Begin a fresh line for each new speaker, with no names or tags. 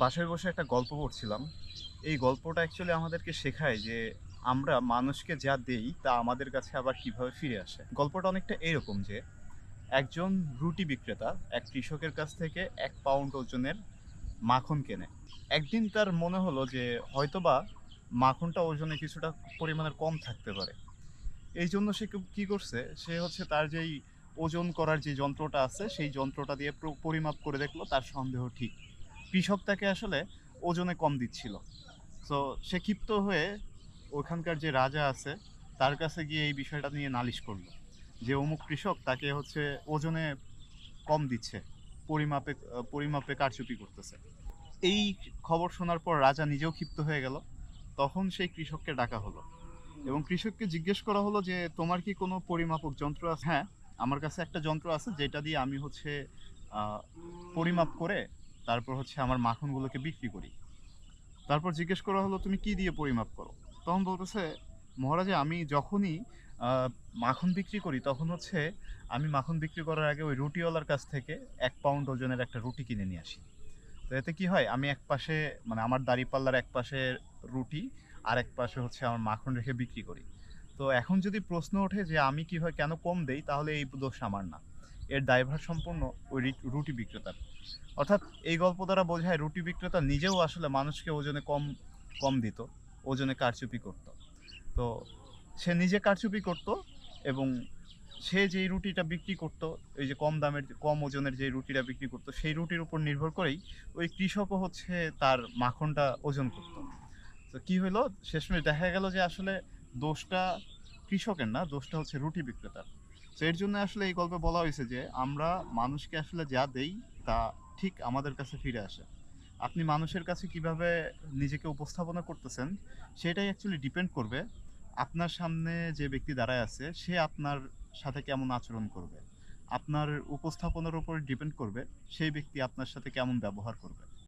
বাসায় বসে একটা গল্প পড়ছিলাম। এই গল্পটা অ্যাকচুয়ালি আমাদেরকে শেখায় যে আমরা মানুষকে যা দেই তা আমাদের কাছে আবার কিভাবে ফিরে আসে। গল্পটা অনেকটা এরকম যে একজন রুটি বিক্রেতা এক কৃষকের কাছ থেকে ১ পাউন্ড ওজনের মাখন কেনে। একদিন তার মনে হলো যে হয়তোবা মাখনটা ওজনে কিছুটা পরিমাণের কম থাকতে পারে। এইজন্য সে কি করছে? সে হচ্ছে তার যেই ওজন করার যে যন্ত্রটা আছে সেই যন্ত্রটা দিয়ে পরিমাপ করে দেখলো তার সন্দেহ ঠিক। কৃষক তাকে আসলে ওজনে কম দিচ্ছিল। সো সে ক্ষিপ্ত হয়ে ওখানকার যে রাজা আছে তার কাছে গিয়ে এই বিষয়টা নিয়ে নালিশ করলো। যে অমুক কৃষক তাকে হচ্ছে ওজনে কম দিচ্ছে। পরিমাপে কারচুপি করতেছে। এই খবর শোনার পর রাজা নিজেও ক্ষিপ্ত হয়ে গেল। তখন সেই কৃষককে ডাকা হলো এবং কৃষককে জিজ্ঞেস করা হলো যে, "তোমার কি কোনো পরিমাপক যন্ত্র আছে?" "হ্যাঁ, আমার কাছে একটা যন্ত্র আছে যেটা দিয়ে আমি হচ্ছে আ পরিমাপ করে তারপর হচ্ছে আমার মাখনগুলোকে বিক্রি করি।" তারপর জিজ্ঞেস করা হলো, "তুমি কি দিয়ে পরিমাপ করো?" তখন বলতেছে, "মহারাজা আমি যখনই আ মাখন বিক্রি করি তখন হচ্ছে আমি মাখন বিক্রি করার আগে ওই রুটিওয়ালার কাছ থেকে ১ পাউন্ড ওজনের একটা রুটি কিনে নিয়ে আসি। তো এতে কি হয়? আমি একপাশে মানে আমার দাঁড়িপাল্লার একপাশে রুটি, আরেক পাশে হচ্ছে আমার মাখন রেখে বিক্রি করি। তো এখন যদি প্রশ্ন ওঠে যে আমি কিভাবে কেন কম দেই? তাহলে এই দোষ আমার না। এর দায়ভার সম্পূর্ণ ওই রুটি বিক্রেতার।" অর্থাৎ এই গল্প দ্বারা বোঝায় রুটি বিক্রেতা নিজেও আসলে মানুষকে ওজনে কম দিত। ওজনে কারচুপি করত। তো সে নিজে কারচুপি করত এবং সে যেই রুটিটা বিক্রি করত, এই যে কম দামের কম ওজনের যে রুটিটা বিক্রি করত, সেই রুটির উপর নির্ভর করেই ওই কৃষকও হচ্ছে তার মাখনটা ওজন করত। তো কি হইলো? শেষমেশ দেখা গেল যে আসলে দোষটা কৃষকের না, দোষটা হচ্ছে রুটি বিক্রেতার। তো এর জন্য আসলে এই গল্পে বলা হইছে যে আমরা মানুষকে আসলে যা দেই তা ঠিক আমাদের কাছে ফিরে আসে। আপনি মানুষের কাছে কিভাবে নিজেকে উপস্থাপনা করতেছেন সেটাই অ্যাকচুয়ালি ডিপেন্ড করবে আপনার সামনে যে ব্যক্তি দাঁড়ায় আছে সে আপনার সাথে কেমন আচরণ করবে। আপনার উপস্থাপনার উপর ডিপেন্ড করবে সেই ব্যক্তি আপনার সাথে কেমন ব্যবহার করবে।